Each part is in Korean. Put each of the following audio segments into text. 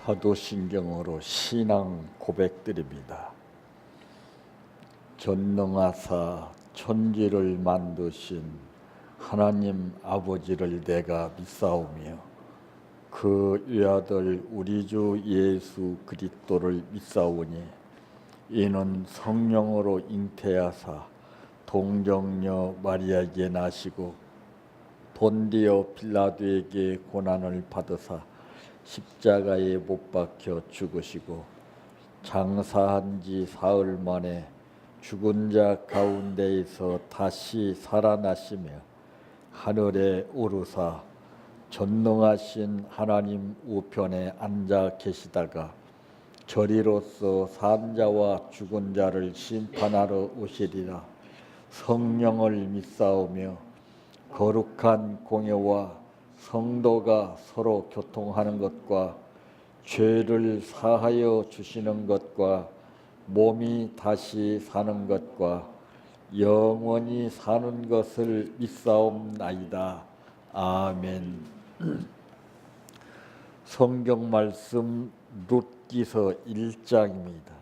사도신경으로 신앙 고백드립니다. 전능하사 천지를 만드신 하나님 아버지를 내가 믿사오며 그 외아들 우리 주 예수 그리스도를 믿사오니 이는 성령으로 잉태하사 동정녀 마리아에게 나시고 본디오 빌라도에게 고난을 받으사 십자가에 못 박혀 죽으시고 장사한 지 사흘 만에 죽은 자 가운데에서 다시 살아나시며 하늘에 오르사 전능하신 하나님 우편에 앉아 계시다가 저리로서 산 자와 죽은 자를 심판하러 오시리라. 성령을 믿사오며 거룩한 공예와 성도가 서로 교통하는 것과 죄를 사하여 주시는 것과 몸이 다시 사는 것과 영원히 사는 것을 믿사옵나이다. 아멘. 성경 말씀 룻기서 1장입니다.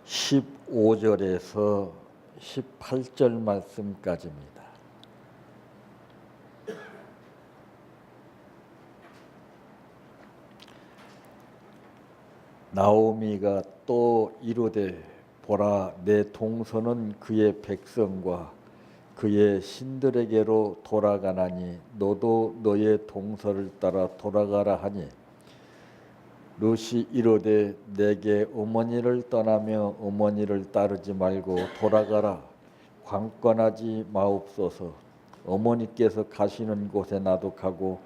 15절에서 18절 말씀까지입니다. 나오미가 또 이르되 보라, 내 동서는 그의 백성과 그의 신들에게로 돌아가나니 너도 너의 동서를 따라 돌아가라 하니 룻이 이르되 내게 어머니를 떠나며 어머니를 따르지 말고 돌아가라. 관건하지 마옵소서. 어머니께서 가시는 곳에 나도 가고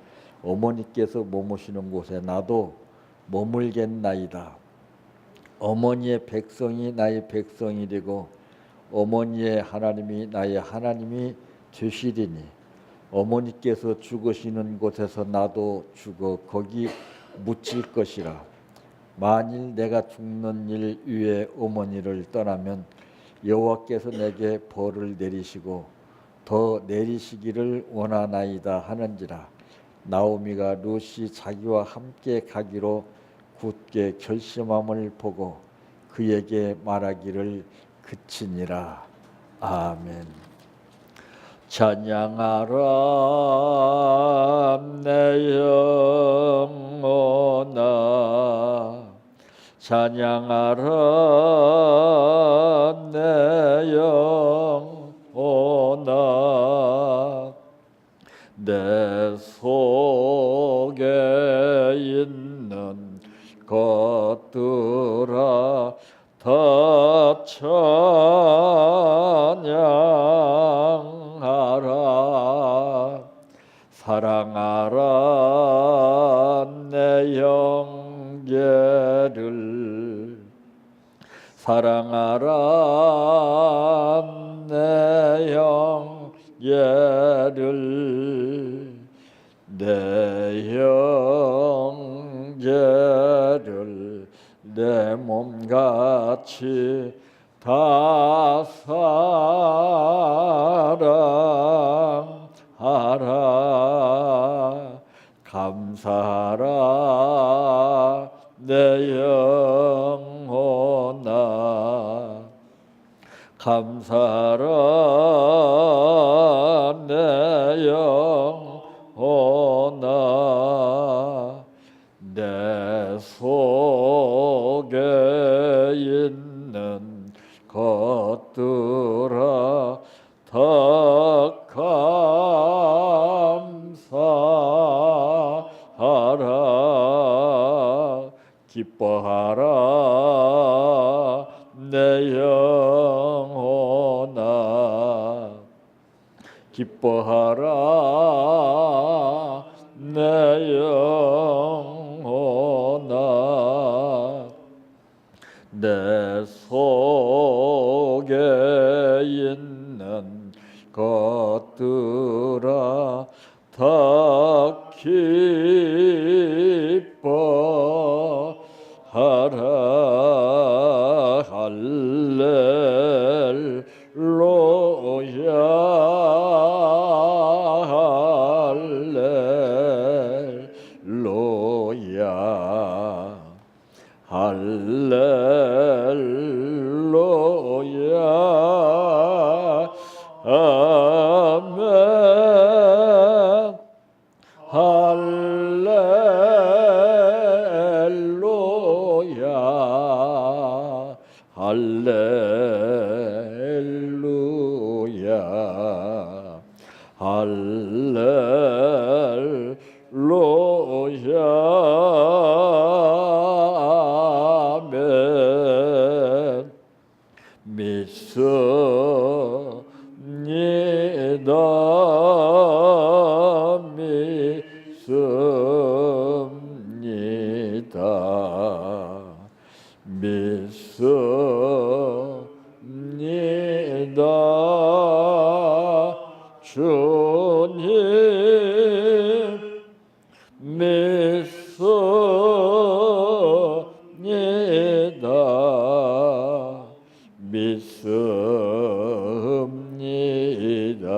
어머니께서 머무시는 곳에 나도 머물겠나이다. 어머니의 백성이 나의 백성이 되고 어머니의 하나님이 나의 하나님이 되시리니 어머니께서 죽으시는 곳에서 나도 죽어 거기 묻힐 것이라. 만일 내가 죽는 일 위에 어머니를 떠나면 여호와께서 내게 벌을 내리시고 더 내리시기를 원하나이다 하는지라. 나오미가 룻이 자기와 함께 가기로 굳게 결심함을 보고 그에게 말하기를 그치니라. 아멘. 찬양하라 내 영혼아, 찬양하라 내 영혼아, 내 속에 있는 것들아 다 찬양하라. 사랑하라 내 형제를, 사랑하라 내 형제를, 내 형제를 내 몸같이 다 사랑하라. 감사하라 내 영혼아, 감사하라 내 영혼아, 내 속에 있는 것들아 다 감사하라. 기뻐하라 내 영혼아, 기뻐하라 내 영혼아, 내 속에 있는 것들아 다 기뻐하라. 할렐루야 할렐루야 아멘 할렐루야 할렐루야 할렐루야 아멘 믿습니다 믿습니다 주님 믿습니다 믿습니다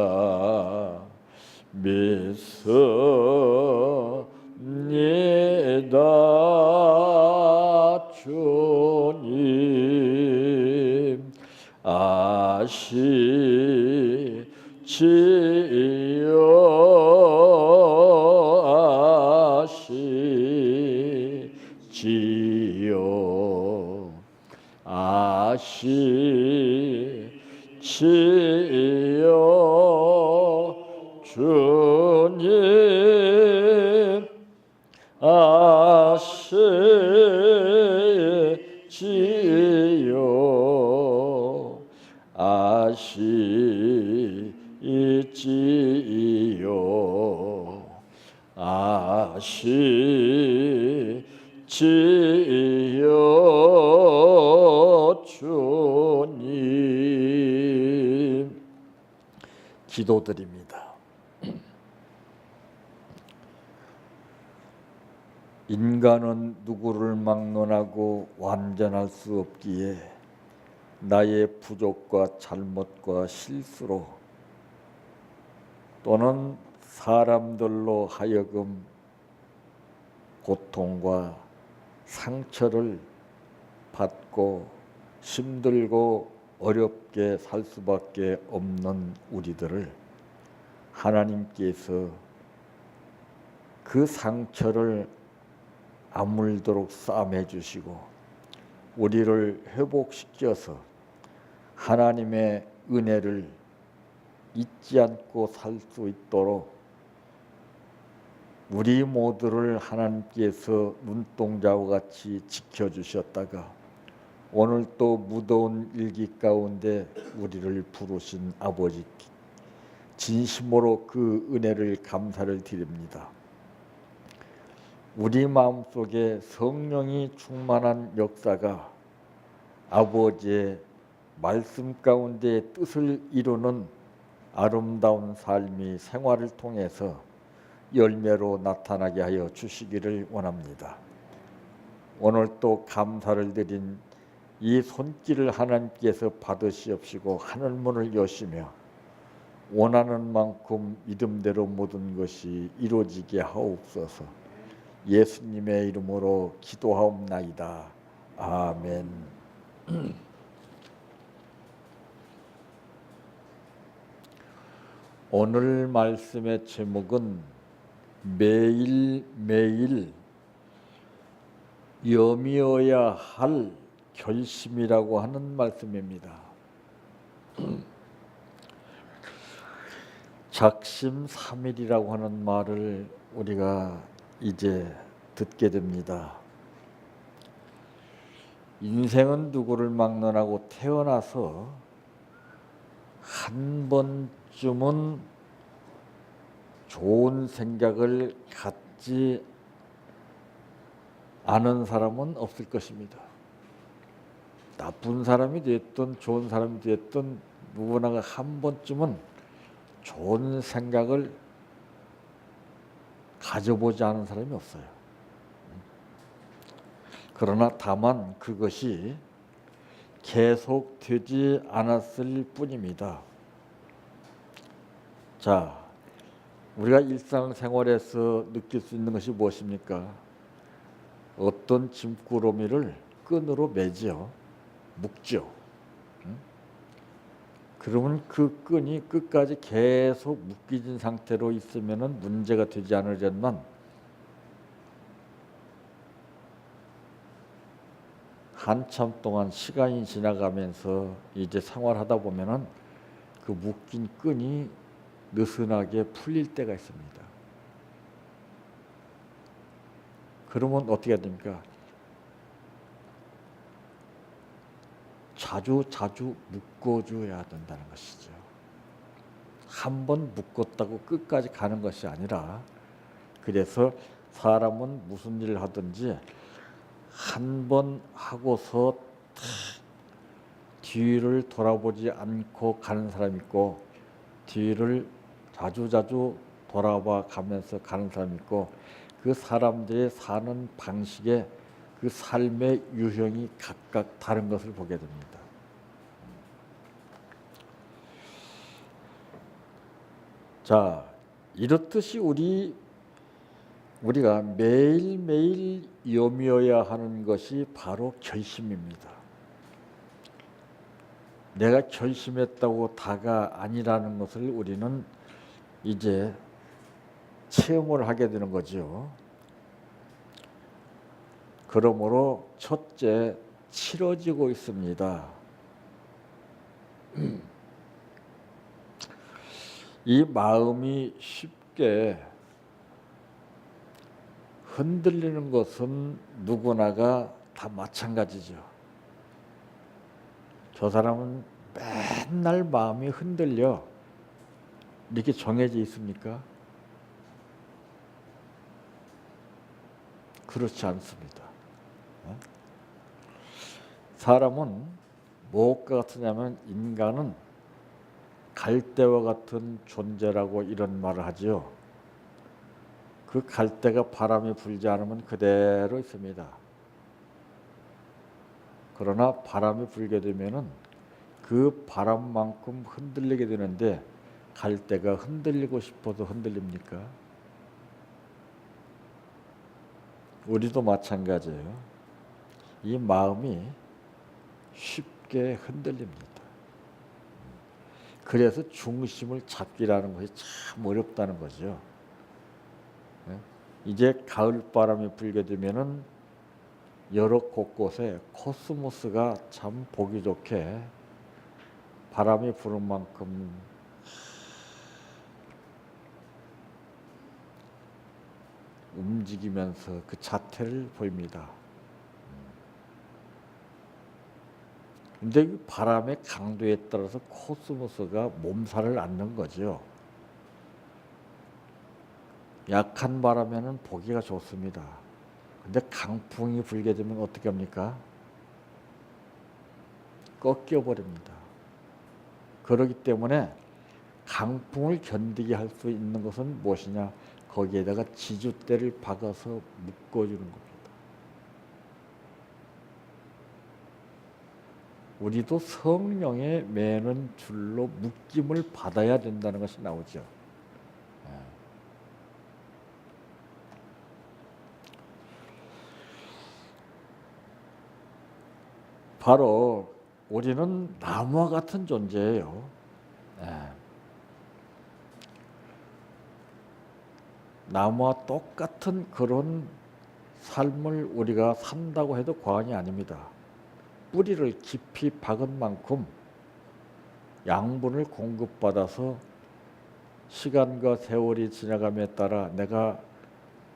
믿습니다 주님 아시지요 아시지요 주님 아시지요 아시지요 아시지요 주님 기도드립니다. 인간은 누구를 막론하고 완전할 수 없기에 나의 부족과 잘못과 실수로 또는 사람들로 하여금 고통과 상처를 받고 힘들고 어렵게 살 수밖에 없는 우리들을 하나님께서 그 상처를 아물도록 싸매 주시고 우리를 회복시켜서 하나님의 은혜를 잊지 않고 살 수 있도록 우리 모두를 하나님께서 눈동자와 같이 지켜주셨다가 오늘 또 무더운 일기 가운데 우리를 부르신 아버지 진심으로 그 은혜를 감사를 드립니다. 우리 마음속에 성령이 충만한 역사가 아버지의 말씀 가운데 뜻을 이루는 아름다운 삶이 생활을 통해서 열매로 나타나게 하여 주시기를 원합니다. 오늘 또 감사를 드린 이 손길을 하나님께서 받으시옵시고 하늘문을 여시며 원하는 만큼 믿음대로 모든 것이 이루어지게 하옵소서. 예수님의 이름으로 기도하옵나이다. 아멘. 오늘 말씀의 제목은 매일매일 염이어야 할 결심이라고 하는 말씀입니다. 작심삼일이라고 하는 말을 우리가 이제 듣게 됩니다. 인생은 누구를 막론하고 태어나서 한 번쯤은 좋은 생각을 갖지 않은 사람은 없을 것입니다. 나쁜 사람이 됐든 좋은 사람이 됐든 누구나가 한 번쯤은 좋은 생각을 가져보지 않은 사람이 없어요. 그러나 다만 그것이 계속되지 않았을 뿐입니다. 자, 우리가 일상생활에서 느낄 수 있는 것이 무엇입니까? 어떤 짐꾸러미를 끈으로 매지요. 묶죠. 그러면 그 끈이 끝까지 계속 묶여진 상태로 있으면은 문제가 되지 않으려면 한참 동안 시간이 지나가면서 이제 생활하다 보면은 그 묶인 끈이 느슨하게 풀릴 때가 있습니다. 그러면 어떻게 해야 됩니까? 자주 묶어줘야 된다는 것이죠. 한 번 묶었다고 끝까지 가는 것이 아니라, 그래서 사람은 무슨 일을 하든지 한 번 하고서 뒤를 돌아보지 않고 가는 사람이 있고, 뒤를 자주 돌아봐 가면서 가는 사람이 있고, 그 사람들의 사는 방식에 그 삶의 유형이 각각 다른 것을 보게 됩니다. 자, 이렇듯이 우리가 매일매일 염려해야 하는 것이 바로 결심입니다. 내가 결심했다고 다가 아니라는 것을 우리는 이제 체험을 하게 되는 거죠. 그러므로 첫째, 치러지고 있습니다. 이 마음이 쉽게 흔들리는 것은 누구나가 다 마찬가지죠. 저 사람은 맨날 마음이 흔들려. 이렇게 정해져 있습니까? 그렇지 않습니다. 사람은 무엇과 같으냐면, 인간은 갈대와 같은 존재라고 이런 말을 하죠. 그 갈대가 바람이 불지 않으면 그대로 있습니다. 그러나 바람이 불게 되면은 그 바람만큼 흔들리게 되는데, 갈대가 흔들리고 싶어도 흔들립니까? 우리도 마찬가지예요. 이 마음이 쉽게 흔들립니다. 그래서 중심을 잡기라는 것이 참 어렵다는 거죠. 이제 가을바람이 불게 되면은 여러 곳곳에 코스모스가 참 보기 좋게 바람이 부는 만큼 움직이면서 그 자태를 보입니다. 근데 그 바람의 강도에 따라서 코스모스가 몸살을 앓는 거죠. 약한 바람에는 보기가 좋습니다. 근데 강풍이 불게 되면 어떻게 합니까? 꺾여버립니다. 그렇기 때문에 강풍을 견디게 할 수 있는 것은 무엇이냐? 거기에다가 지주대를 박아서 묶어주는 겁니다. 우리도 성령의 매는 줄로 묶임을 받아야 된다는 것이 나오죠. 바로 우리는 나무와 같은 존재예요. 나무와 똑같은 그런 삶을 우리가 산다고 해도 과언이 아닙니다. 뿌리를 깊이 박은 만큼 양분을 공급받아서 시간과 세월이 지나감에 따라 내가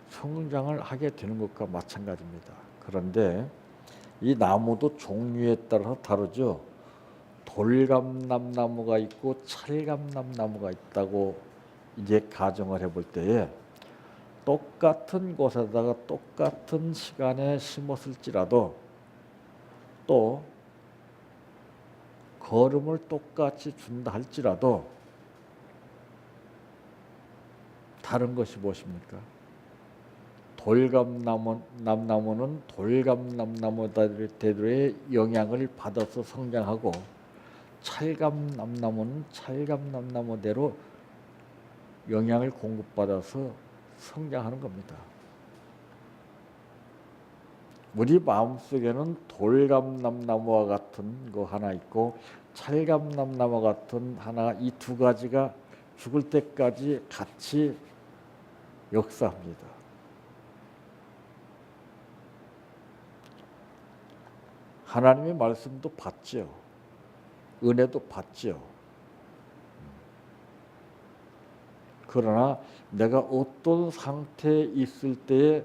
성장을 하게 되는 것과 마찬가지입니다. 그런데 이 나무도 종류에 따라서 다르죠. 돌감남나무가 있고 찰감남나무가 있다고 이제 가정을 해볼 때에, 똑같은 곳에다가 똑같은 시간에 심었을지라도, 또 거름을 똑같이 준다 할지라도 다른 것이 무엇입니까? 돌감남나무는 돌감남나무들의 영향을 받아서 성장하고, 찰감남나무는 찰감남나무대로 영향을 공급받아서 성장하는 겁니다. 우리 마음속에는 돌감람나무와 같은 거 하나 있고 찰감람나무 같은 하나, 이 두 가지가 죽을 때까지 같이 역사합니다. 하나님의 말씀도 받지요. 은혜도 받지요. 그러나 내가 어떤 상태에 있을 때에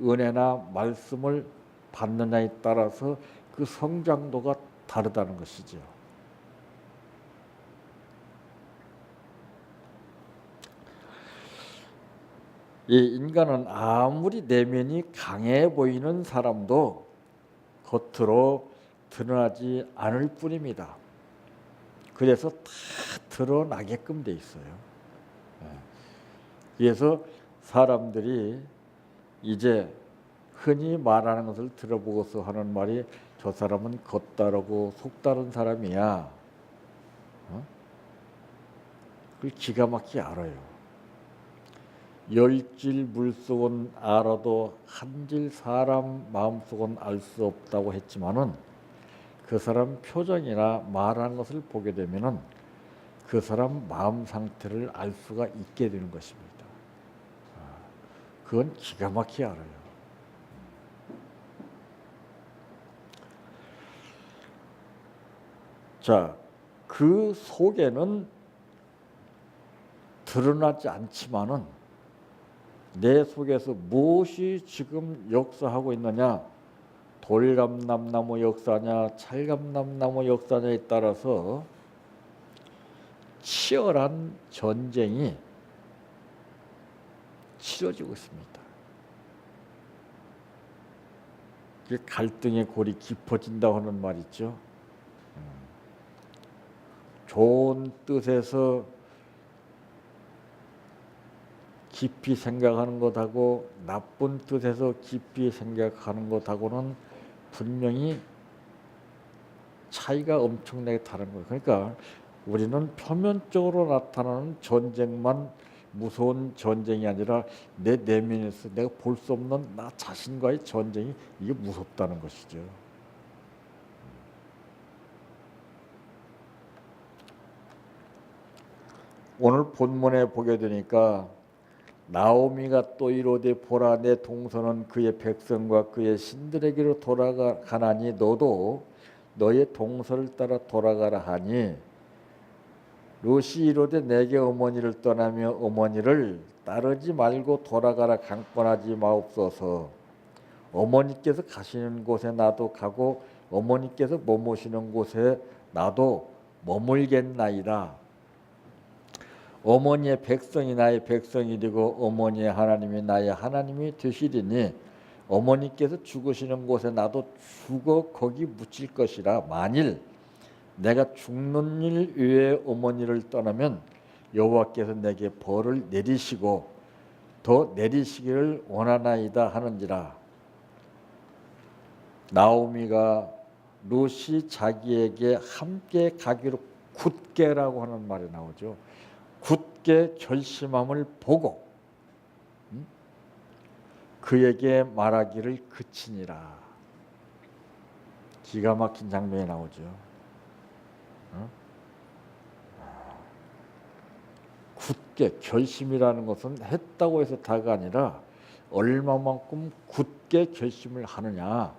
은혜나 말씀을 받느냐에 따라서 그 성장도가 다르다는 것이죠. 이 인간은 아무리 내면이 강해 보이는 사람도 겉으로 드러나지 않을 뿐입니다. 그래서 다 드러나게끔 돼 있어요. 그래서 사람들이 이제 흔히 말하는 것을 들어보고서 하는 말이 저 사람은 겉다르고 속다른 사람이야. 그걸 기가 막히게 알아요. 열질 물속은 알아도 한질 사람 마음속은 알 수 없다고 했지만은 그 사람 표정이나 말하는 것을 보게 되면은 그 사람 마음 상태를 알 수가 있게 되는 것입니다. 그건 기가 막히게 알아요. 자, 그 속에는 드러나지 않지만은 내 속에서 무엇이 지금 역사하고 있느냐, 돌감람나무 역사냐 찰감람나무 역사냐에 따라서 치열한 전쟁이 치러지고 있습니다. 갈등의 골이 깊어진다고 하는 말 있죠. 좋은 뜻에서 깊이 생각하는 것하고 나쁜 뜻에서 깊이 생각하는 것하고는 분명히 차이가 엄청나게 다른 거예요. 그러니까 우리는 표면적으로 나타나는 전쟁만 무서운 전쟁이 아니라 내 내면에서 내가 볼 수 없는 나 자신과의 전쟁이, 이게 무섭다는 것이죠. 오늘 본문에 보게 되니까 나오미가 또 이르되 보라, 내 동서는 그의 백성과 그의 신들에게로 돌아가나니 너도 너의 동서를 따라 돌아가라 하니, 롯이 이르되 내게 어머니를 떠나며 어머니를 따르지 말고 돌아가라 강권하지 마옵소서. 어머니께서 가시는 곳에 나도 가고 어머니께서 머무시는 곳에 나도 머물겠나이다. 어머니의 백성이 나의 백성이 되고 어머니의 하나님이 나의 하나님이 되시리니 어머니께서 죽으시는 곳에 나도 죽어 거기 묻힐 것이라. 만일 내가 죽는 일 위에 어머니를 떠나면 여호와께서 내게 벌을 내리시고 더 내리시기를 원하나이다 하는지라. 나오미가 롯이 자기에게 함께 가기로 굳게라고 하는 말이 나오죠. 굳게 결심함을 보고 그에게 말하기를 그치니라. 기가 막힌 장면이 나오죠. 굳게, 결심이라는 것은 했다고 해서 다가 아니라 얼마만큼 굳게 결심을 하느냐.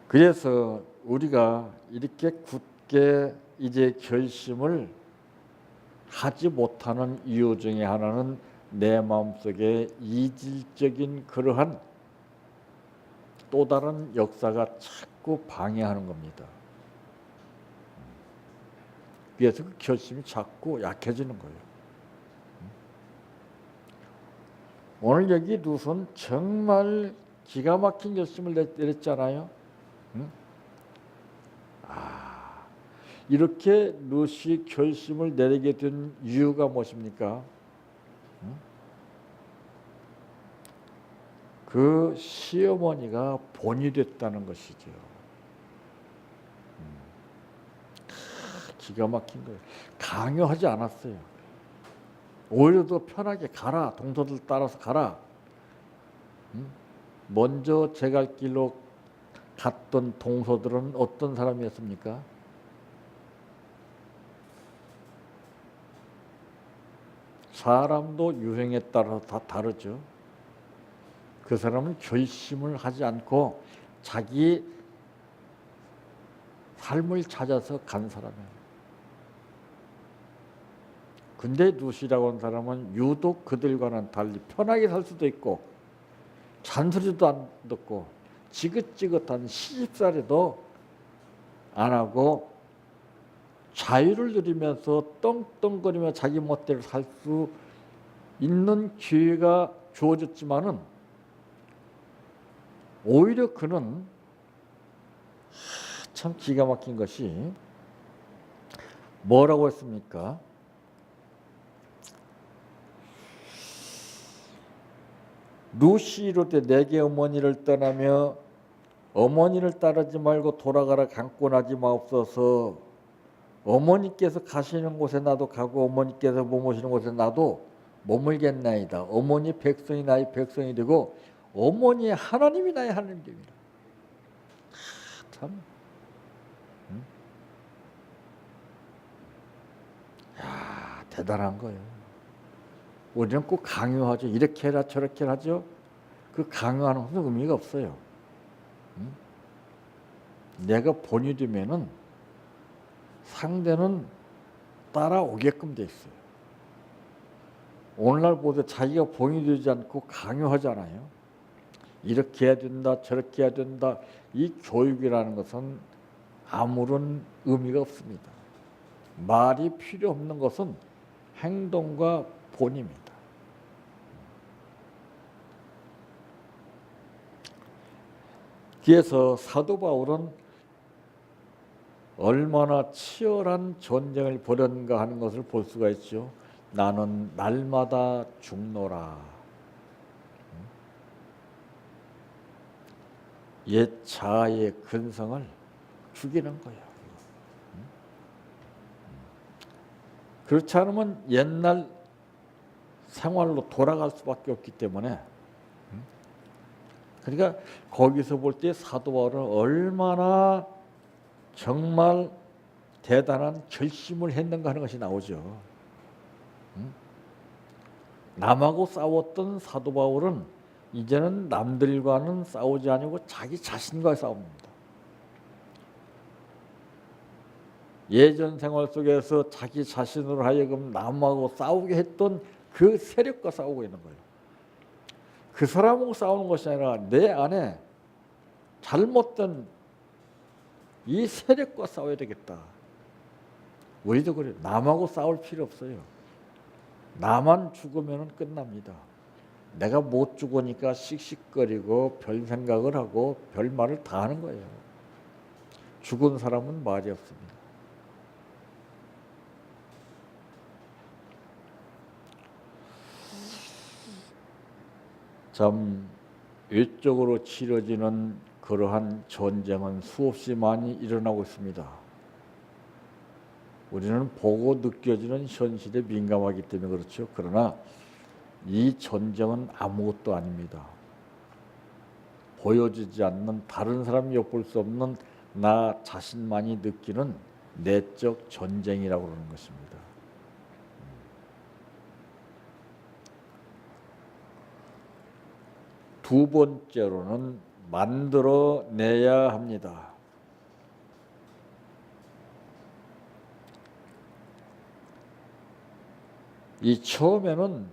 그래서 우리가 이렇게 굳게 이제 결심을 하지 못하는 이유 중에 하나는 내 마음속에 이질적인 그러한 또 다른 역사가 자꾸 방해하는 겁니다. 그래서 그 결심이 자꾸 약해지는 거예요. 오늘 여기 룻은 정말 기가 막힌 결심을 내렸잖아요. 이렇게 룻이 결심을 내리게 된 이유가 무엇입니까? 그 시어머니가 본이 됐다는 것이죠. 기가 막힌 거예요. 강요하지 않았어요. 오히려 더 편하게 가라. 동서들 따라서 가라. 먼저 제 갈 길로 갔던 동서들은 어떤 사람이었습니까? 사람도 유행에 따라서 다 다르죠. 그 사람은 결심을 하지 않고 자기 삶을 찾아서 간 사람이에요. 근데 루시라고 하는 사람은 유독 그들과는 달리 편하게 살 수도 있고 잔소리도 안 듣고 지긋지긋한 시집살이도 안 하고 자유를 누리면서 떵떵거리며 자기 멋대로 살 수 있는 기회가 주어졌지만은 오히려 그는 참 기가 막힌 것이 뭐라고 했습니까? 루시 이르되 내게 어머니를 떠나며 어머니를 따르지 말고 돌아가라 강권하지 마옵소서. 어머니께서 가시는 곳에 나도 가고 어머니께서 머무시는 곳에 나도 머물겠나이다. 어머니 백성이 나의 백성이 되고 어머니의 하나님이 나의 하나님이 됩니다. 참, 야, 대단한 거예요. 우리는 꼭 강요하죠. 이렇게 해라 저렇게 하죠. 그 강요하는 것은 의미가 없어요. 내가 본이 되면은 상대는 따라오게끔 돼 있어요. 오늘날 보세요. 자기가 본이 되지 않고 강요하잖아요. 이렇게 해야 된다 저렇게 해야 된다. 이 교육이라는 것은 아무런 의미가 없습니다. 말이 필요 없는 것은 행동과 본입니다. 그래서 사도 바울은 얼마나 치열한 전쟁을 벌였는가 하는 것을 볼 수가 있죠. 나는 날마다 죽노라. 옛 자아의 근성을 죽이는 거예요. 그렇지 않으면 옛날 생활로 돌아갈 수밖에 없기 때문에 그러니까 거기서 볼 때 사도 바울은 얼마나 정말 대단한 결심을 했는가 하는 것이 나오죠. 남하고 싸웠던 사도 바울은 이제는 남들과는 싸우지 아니고 자기 자신과 싸웁니다. 예전 생활 속에서 자기 자신으로 하여금 남하고 싸우게 했던 그 세력과 싸우고 있는 거예요. 그 사람하고 싸우는 것이 아니라 내 안에 잘못된 이 세력과 싸워야 되겠다. 우리도 그래요. 남하고 싸울 필요 없어요. 나만 죽으면 끝납니다. 내가 못 죽으니까 씩씩거리고 별 생각을 하고 별 말을 다 하는 거예요. 죽은 사람은 말이 없습니다. 참 외적으로 치러지는 그러한 전쟁은 수없이 많이 일어나고 있습니다. 우리는 보고 느껴지는 현실에 민감하기 때문에 그렇죠. 그러나 이 전쟁은 아무것도 아닙니다. 보여지지 않는 다른 사람이 엿볼 수 없는 나 자신만이 느끼는 내적 전쟁이라고 그러는 것입니다. 두 번째로는 만들어내야 합니다. 이 처음에는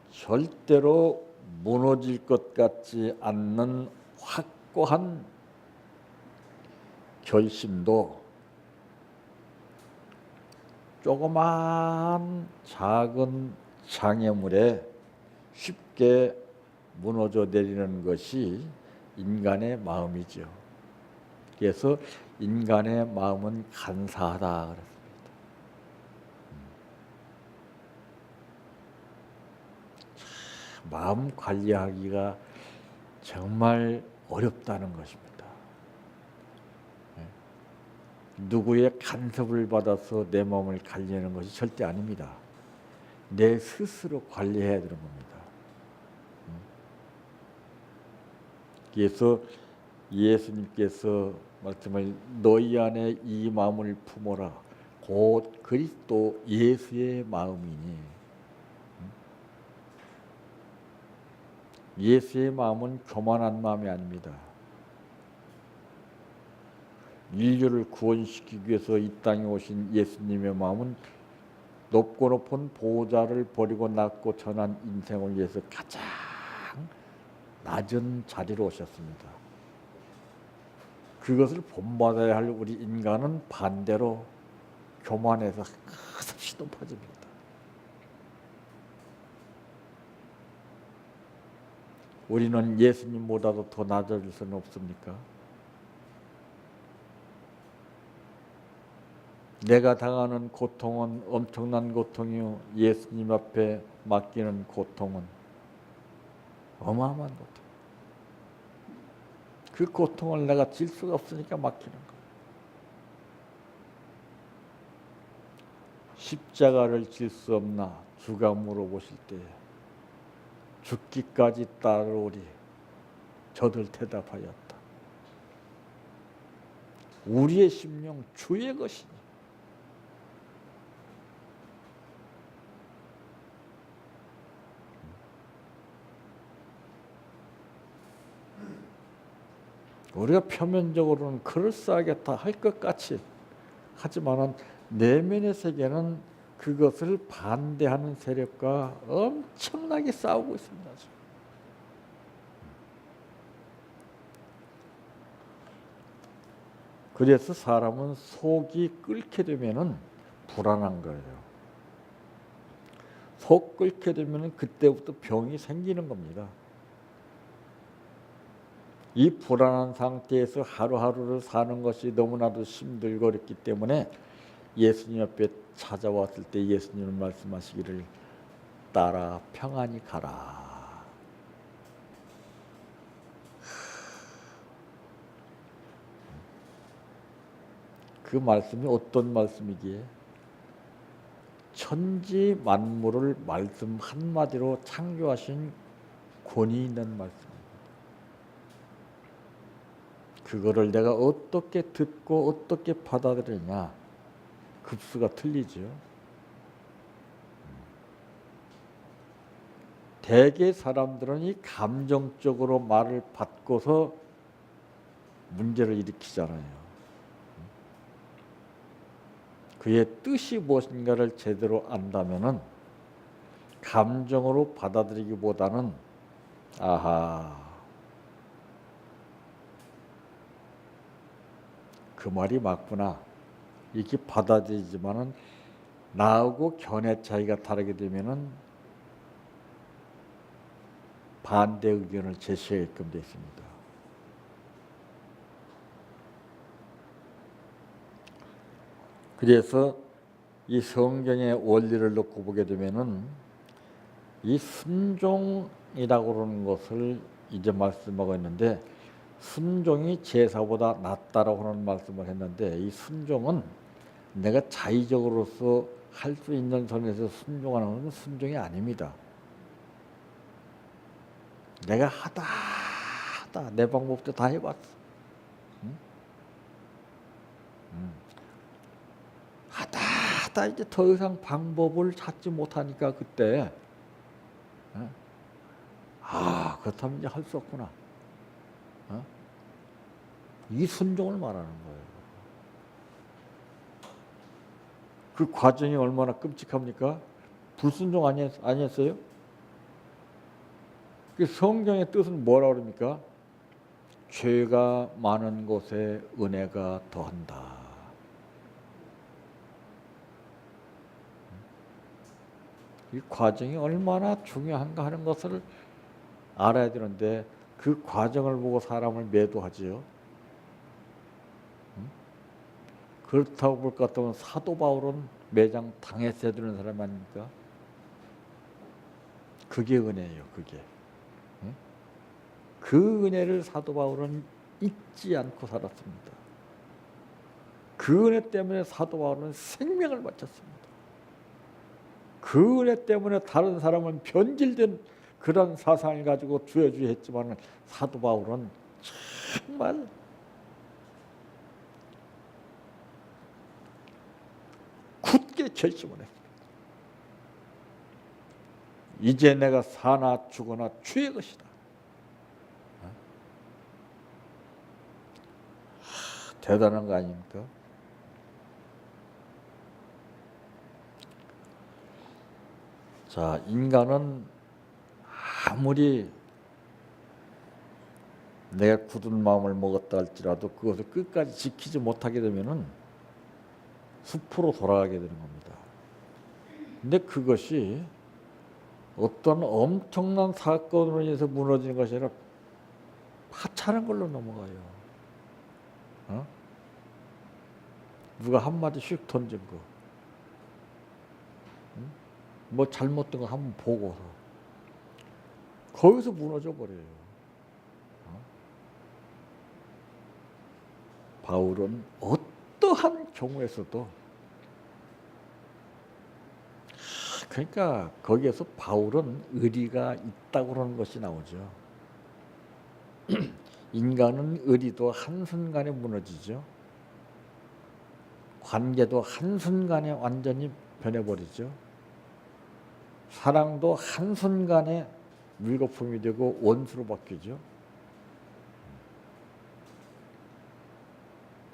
절대로 무너질 것 같지 않는 확고한 결심도 조그만 작은 장애물에 쉽게 무너져 내리는 것이 인간의 마음이죠. 그래서 인간의 마음은 간사하다 그랬습니다. 마음 관리하기가 정말 어렵다는 것입니다. 누구의 간섭을 받아서 내 마음을 관리하는 것이 절대 아닙니다. 내 스스로 관리해야 되는 겁니다. 그래서 예수님께서 말씀을 너희 안에 이 마음을 품어라. 곧 그리스도 예수의 마음이니. 예수의 마음은 교만한 마음이 아닙니다. 인류를 구원시키기 위해서 이 땅에 오신 예수님의 마음은 높고 높은 보좌를 버리고 낮고 천한 인생을 위해서 가장 낮은 자리로 오셨습니다. 그것을 본받아야 할 우리 인간은 반대로 교만해서 끝없이 높아집니다. 우리는 예수님보다도 더 낮아질 수는 없습니까? 내가 당하는 고통은 엄청난 고통이요, 예수님 앞에 맡기는 고통은 어마어마한 고통. 그 고통을 내가 질 수가 없으니까 맡기는 거예요. 십자가를 질 수 없나 주가 물어보실 때에 죽기까지 따르오리 저들 대답하였다. 우리의 심령 주의 것이니. 우리가 표면적으로는 그럴싸하게 다 할 것 같이 하지만은 내면의 세계는 그것을 반대하는 세력과 엄청나게 싸우고 있습니다. 그래서 사람은 속이 끓게 되면은 불안한 거예요. 속 끓게 되면은 그때부터 병이 생기는 겁니다. 이 불안한 상태에서 하루하루를 사는 것이 너무나도 힘들고 어렵기 때문에 예수님 앞에 찾아왔을 때 예수님은 말씀하시기를 따라 평안히 가라. 그 말씀이 어떤 말씀이기에? 천지 만물을 말씀 한마디로 창조하신 권위 있는 말씀. 그거를 내가 어떻게 듣고 어떻게 받아들이냐, 급수가 틀리죠. 대개 사람들은 이 감정적으로 말을 받고서 문제를 일으키잖아요. 그의 뜻이 무엇인가를 제대로 안다면은 감정으로 받아들이기보다는 아하, 그 말이 맞구나 이렇게 받아들이지만은 나하고 견해 차이가 다르게 되면은 반대 의견을 제시하게끔 되어 있습니다. 그래서 이 성경의 원리를 놓고 보게 되면은 이 순종이라고 그러는 것을 이제 말씀하고 있는데, 순종이 제사보다 낫다라고 하는 말씀을 했는데, 이 순종은 내가 자의적으로서 할 수 있는 선에서 순종하는 것은 순종이 아닙니다. 내가 하다 내 방법대로 다 해봤어. 하다 이제 더 이상 방법을 찾지 못하니까 그때 그렇다면 이제 할 수 없구나. 이 순종을 말하는 거예요. 그 과정이 얼마나 끔찍합니까? 불순종 아니었어요? 그 성경의 뜻은 뭐라고 그럽니까? 죄가 많은 곳에 은혜가 더한다. 이 과정이 얼마나 중요한가 하는 것을 알아야 되는데 그 과정을 보고 사람을 매도하지요. 그렇다고 볼 것 같으면 사도 바울은 매장 당했어야 되는 사람 아닙니까? 그게 은혜예요. 그게. 그 은혜를 사도 바울은 잊지 않고 살았습니다. 그 은혜 때문에 사도 바울은 생명을 바쳤습니다. 그 은혜 때문에 다른 사람은 변질된 그런 사상을 가지고 주여주여 했지만 사도 바울은 정말 굳게 결심을 했습니다. 이제 내가 사나 죽으나 주의 것이다. 대단한 거 아닙니까? 자, 인간은 아무리 내가 굳은 마음을 먹었다 할지라도 그것을 끝까지 지키지 못하게 되면은 숲으로 돌아가게 되는 겁니다. 근데 그것이 어떤 엄청난 사건으로 인해서 무너지는 것이 아니라 하찮은 걸로 넘어가요. 누가 한마디 휙 던진 거, 뭐 잘못된 거 한번 보고서 거기서 무너져 버려요. 바울은 어떠한 경우에서도, 그러니까 거기에서 바울은 의리가 있다고 그러는 것이 나오죠. 인간은 의리도 한순간에 무너지죠. 관계도 한순간에 완전히 변해버리죠. 사랑도 한순간에 물거품이 되고 원수로 바뀌죠.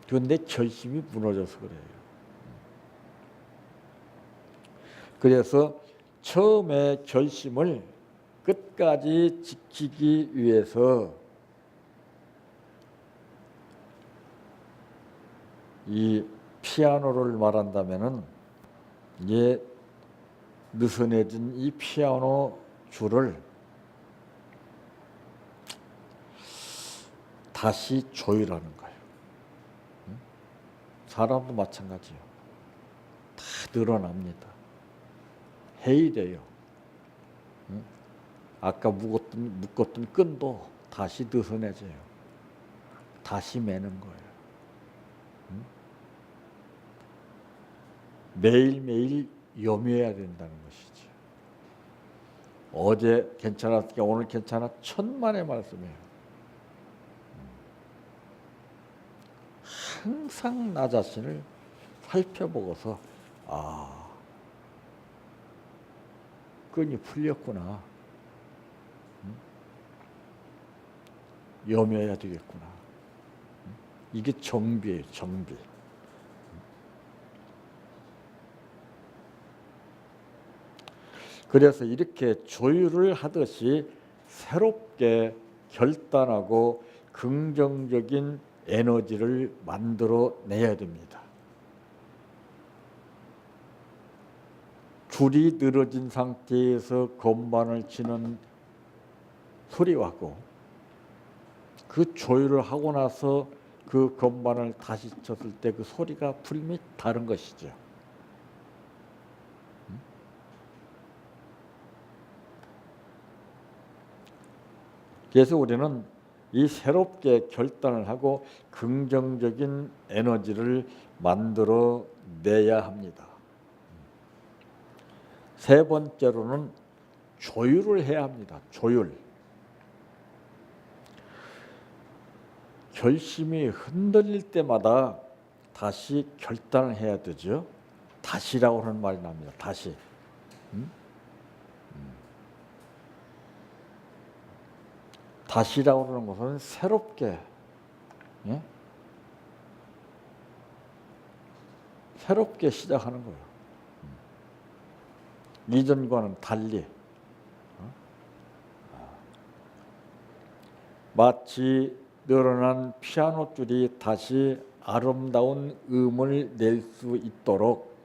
그런데 결심이 무너져서 그래요. 그래서 처음에 결심을 끝까지 지키기 위해서 이 피아노를 말한다면은 이제 느슨해진 이 피아노 줄을 다시 조율하는 거예요. 사람도 마찬가지예요. 다 늘어납니다. 해이돼요. 아까 묶었던 끈도 다시 느슨해져요. 다시 매는 거예요. 매일매일 염려해야 된다는 것이죠. 어제 괜찮았으니까 오늘 괜찮아, 천만의 말씀이에요. 항상 나 자신을 살펴보고서 끈이 풀렸구나. 염려해야 되겠구나. 이게 정비예요, 정비. 그래서 이렇게 조율을 하듯이 새롭게 결단하고 긍정적인 에너지를 만들어 내야 됩니다. 줄이 늘어진 상태에서 건반을 치는 소리하고 그 조율을 하고 나서 그 건반을 다시 쳤을 때 그 소리가 분명히 다른 것이죠. 그래서 우리는 이 새롭게 결단을 하고 긍정적인 에너지를 만들어 내야 합니다. 세 번째로는 조율을 해야 합니다. 조율. 결심이 흔들릴 때마다 다시 결단을 해야 되죠. 다시라고 하는 말이 납니다. 다시. 다시라고 하는 것은 새롭게, 새롭게 시작하는 거예요. 이전과는 달리. 마치 늘어난 피아노 줄이 다시 아름다운 음을 낼 수 있도록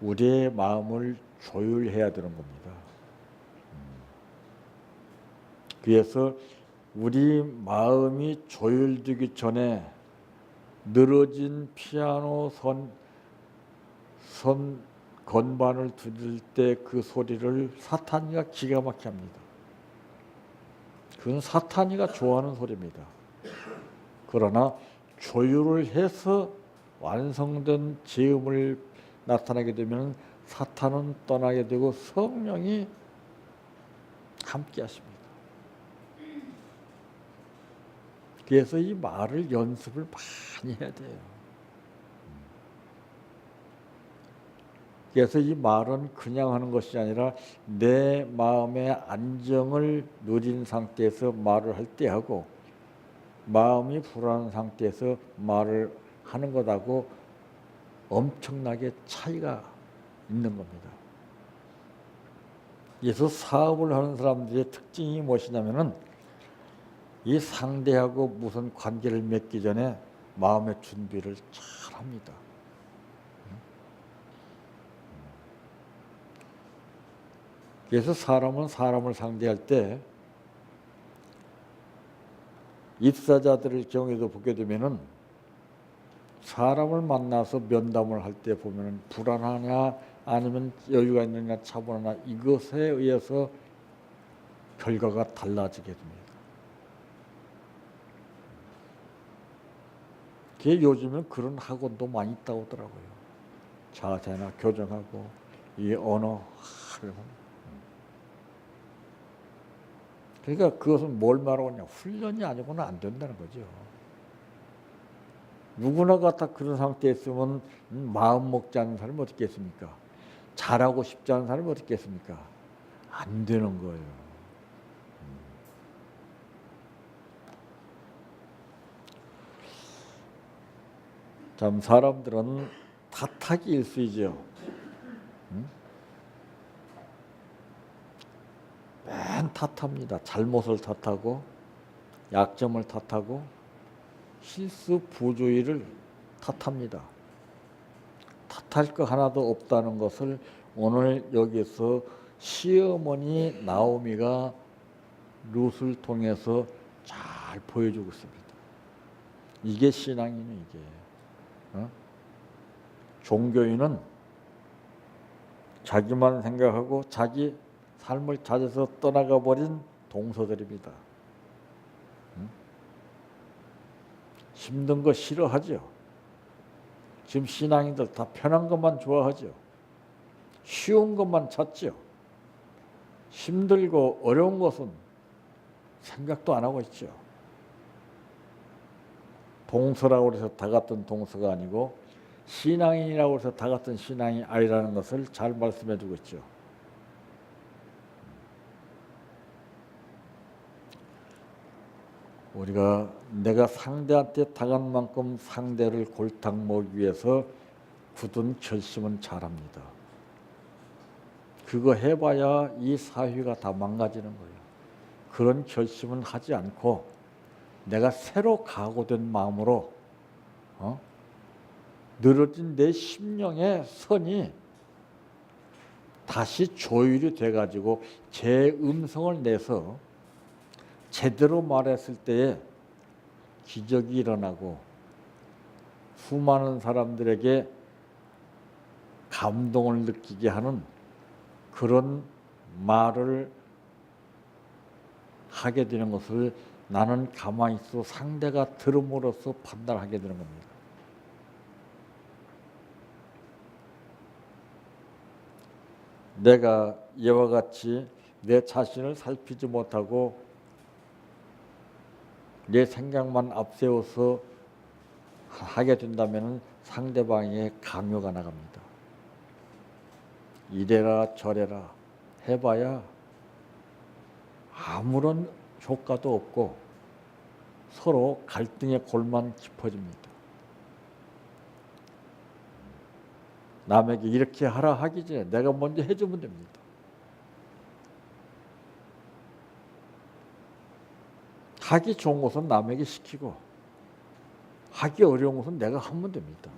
우리의 마음을 조율해야 되는 겁니다. 그래서 우리 마음이 조율되기 전에 늘어진 피아노 선 건반을 두들 때 그 소리를 사탄이가 기가 막히게 합니다. 그건 사탄이가 좋아하는 소리입니다. 그러나 조율을 해서 완성된 제음을 나타나게 되면 사탄은 떠나게 되고 성령이 함께 하십니다. 그래서 이 말을 연습을 많이 해야 돼요. 그래서 이 말은 그냥 하는 것이 아니라 내 마음의 안정을 누린 상태에서 말을 할 때 하고 마음이 불안한 상태에서 말을 하는 것하고 엄청나게 차이가 있는 겁니다. 그래서 사업을 하는 사람들의 특징이 무엇이냐면은 이 상대하고 무슨 관계를 맺기 전에 마음의 준비를 잘 합니다. 그래서 사람은 사람을 상대할 때 입사자들의 경우에도 보게 되면은 사람을 만나서 면담을 할 때 보면은 불안하냐 아니면 여유가 있느냐 차분하냐 이것에 의해서 결과가 달라지게 됩니다. 그게 요즘은 그런 학원도 많이 있다고 하더라고요. 자세나 교정하고 이 언어 그러니까 그것은 뭘 말하고 있냐. 훈련이 아니고는 안 된다는 거죠. 누구나가 다 그런 상태에 있으면 마음 먹지 않는 사람이 어떻게 겠습니까? 잘하고 싶지 않은 사람이 어떻게 겠습니까? 안 되는 거예요. 참 사람들은 탓하기 일쑤이죠. 맨 탓합니다. 잘못을 탓하고 약점을 탓하고 실수 부주의를 탓합니다. 탓할 거 하나도 없다는 것을 오늘 여기서 시어머니 나오미가 룻을 통해서 잘 보여주고 있습니다. 이게 신앙이네 이게. 종교인은 자기만 생각하고 자기 삶을 찾아서 떠나가 버린 동서들입니다. 힘든 거 싫어하죠. 지금 신앙인들 다 편한 것만 좋아하죠. 쉬운 것만 찾죠. 힘들고 어려운 것은 생각도 안 하고 있죠. 동서라고 해서 다 같은 동서가 아니고 신앙인이라고 해서 다 같은 신앙이 아니라는 것을 잘 말씀해 주고 있죠. 우리가 내가 상대한테 당한 만큼 상대를 골탕 먹기 위해서 굳은 결심은 잘합니다. 그거 해봐야 이 사회가 다 망가지는 거예요. 그런 결심은 하지 않고 내가 새로 각오된 마음으로 늘어진 내 심령의 선이 다시 조율이 돼가지고 제 음성을 내서 제대로 말했을 때에 기적이 일어나고 수많은 사람들에게 감동을 느끼게 하는 그런 말을 하게 되는 것을 나는 가만히 있어 상대가 들음으로써 판단하게 되는 겁니다. 내가 이와 같이 내 자신을 살피지 못하고 내 생각만 앞세워서 하게 된다면 상대방의 강요가 나갑니다. 이래라 저래라 해봐야 아무런 효과도 없고 서로 갈등의 골만 깊어집니다. 남에게 이렇게 하라 하기 전에 내가 먼저 해주면 됩니다. 하기 좋은 것은 남에게 시키고 하기 어려운 것은 내가 하면 됩니다.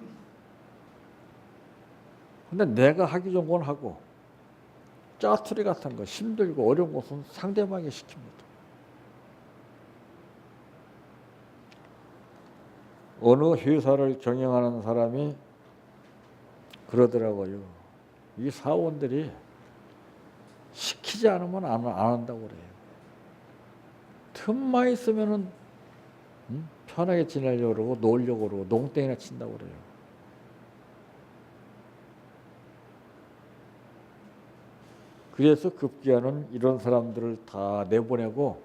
근데 내가 하기 좋은 건 하고 짜투리 같은 거 힘들고 어려운 것은 상대방에게 시킵니다. 어느 회사를 경영하는 사람이 그러더라고요. 이 사원들이 시키지 않으면 안 한다고 그래요. 틈만 있으면은 편하게 지내려고 그러고 놀려고 그러고 농땡이나 친다고 그래요. 그래서 급기야는 이런 사람들을 다 내보내고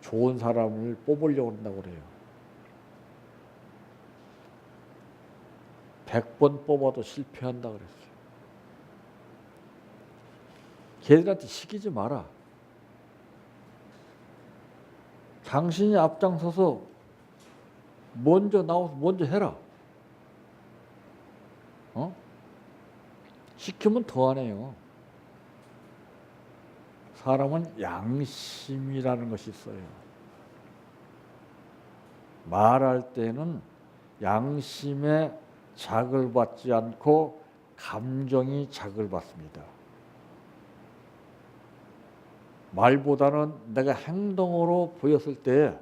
좋은 사람을 뽑으려고 한다고 그래요. 100번 뽑아도 실패한다 그랬어요. 걔들한테 시키지 마라. 당신이 앞장서서 먼저 나와서 먼저 해라. 시키면 더 안 해요. 사람은 양심이라는 것이 있어요. 말할 때는 양심에 작을 받지 않고 감정이 작을 받습니다. 말보다는 내가 행동으로 보였을 때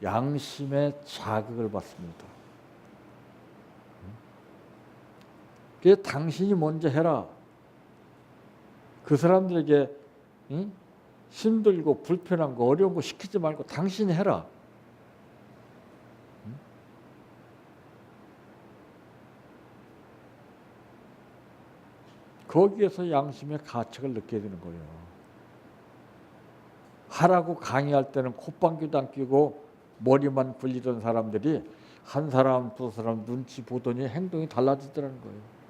양심의 자극을 받습니다. 그래서 당신이 먼저 해라. 그 사람들에게 힘들고 불편한 거 어려운 거 시키지 말고 당신이 해라. 거기에서 양심의 가책을 느끼게 되는 거예요. 하라고 강의할 때는 콧방귀도 안 끼고 머리만 굴리던 사람들이 한 사람 두 사람 눈치 보더니 행동이 달라지더라는 거예요.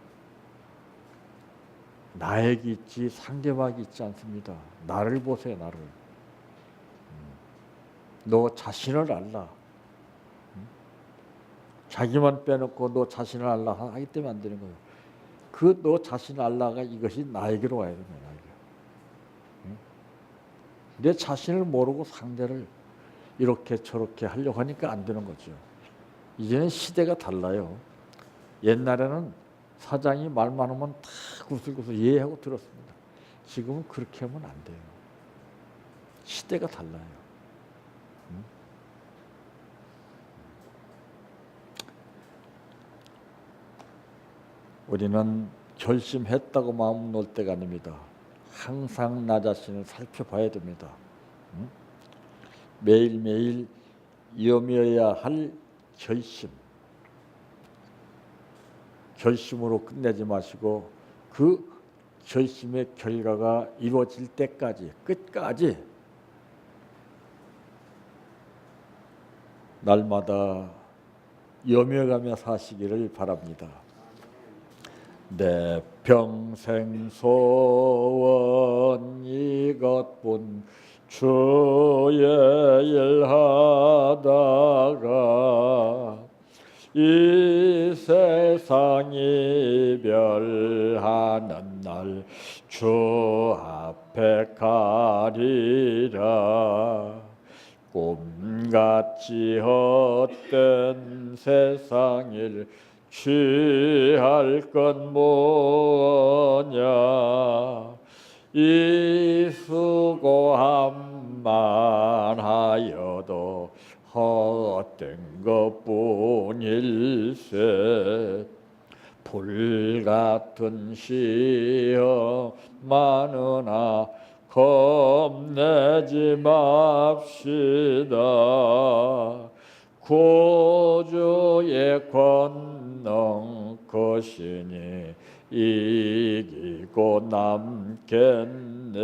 나에게 있지 상대방이 있지 않습니다. 나를 보세요. 나를. 너 자신을 알라. 자기만 빼놓고 너 자신을 알라 하기 때문에 안 되는 거예요. 그 너 자신을 알라가 이것이 나에게로 와야 되는 거예요. 내 자신을 모르고 상대를 이렇게 저렇게 하려고 하니까 안 되는 거죠. 이제는 시대가 달라요. 옛날에는 사장이 말만 하면 다 구슬구슬 예하고 들었습니다. 지금은 그렇게 하면 안 돼요. 시대가 달라요. 우리는 결심했다고 마음 놓을 때가 아닙니다. 항상 나 자신을 살펴봐야 됩니다. 매일매일 염려해야 할 결심. 결심으로 끝내지 마시고 그 결심의 결과가 이루어질 때까지 끝까지 날마다 염려가며 사시기를 바랍니다. 내 평생 소원 이것뿐 주의 일하다가 이 세상 이별하는 날 주 앞에 가리라. 꿈같이 헛된 세상 일 취할 건 뭐냐. 이 수고함만 하여도 헛된 것뿐일세. 불같은 시험 많으나 겁내지 맙시다. 구주의 권능 것이니 이기고 남겠네.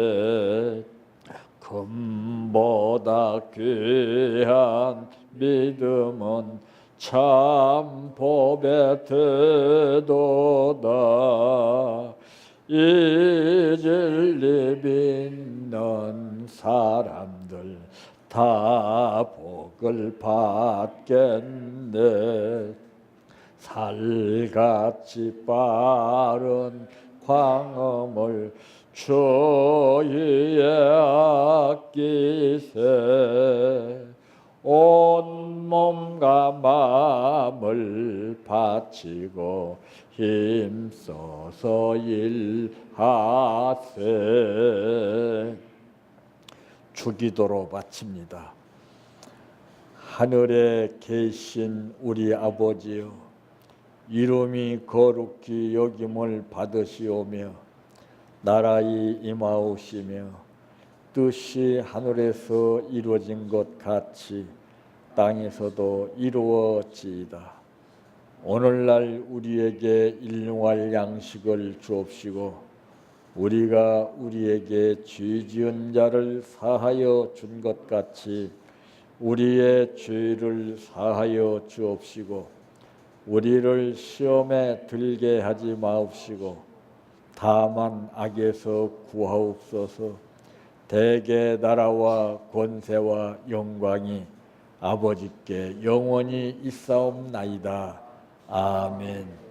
금보다 귀한 믿음은 참 법에 되도다. 이 진리 믿는 사람들 다 복을 받겠네. 살같이 빠른 광음을 주위에 아끼세. 온 몸과 마음을 바치고 힘써서 일하세. 주기도로 바칩니다. 하늘에 계신 우리 아버지여, 이름이 거룩히 여김을 받으시오며 나라의 임하옵시며 뜻이 하늘에서 이루어진 것 같이 땅에서도 이루어지이다. 오늘날 우리에게 일용할 양식을 주옵시고 우리가 우리에게 죄 지은 자를 사하여 준 것 같이 우리의 죄를 사하여 주옵시고 우리를 시험에 들게 하지 마옵시고 다만 악에서 구하옵소서. 대개 나라와 권세와 영광이 아버지께 영원히 있사옵나이다. 아멘.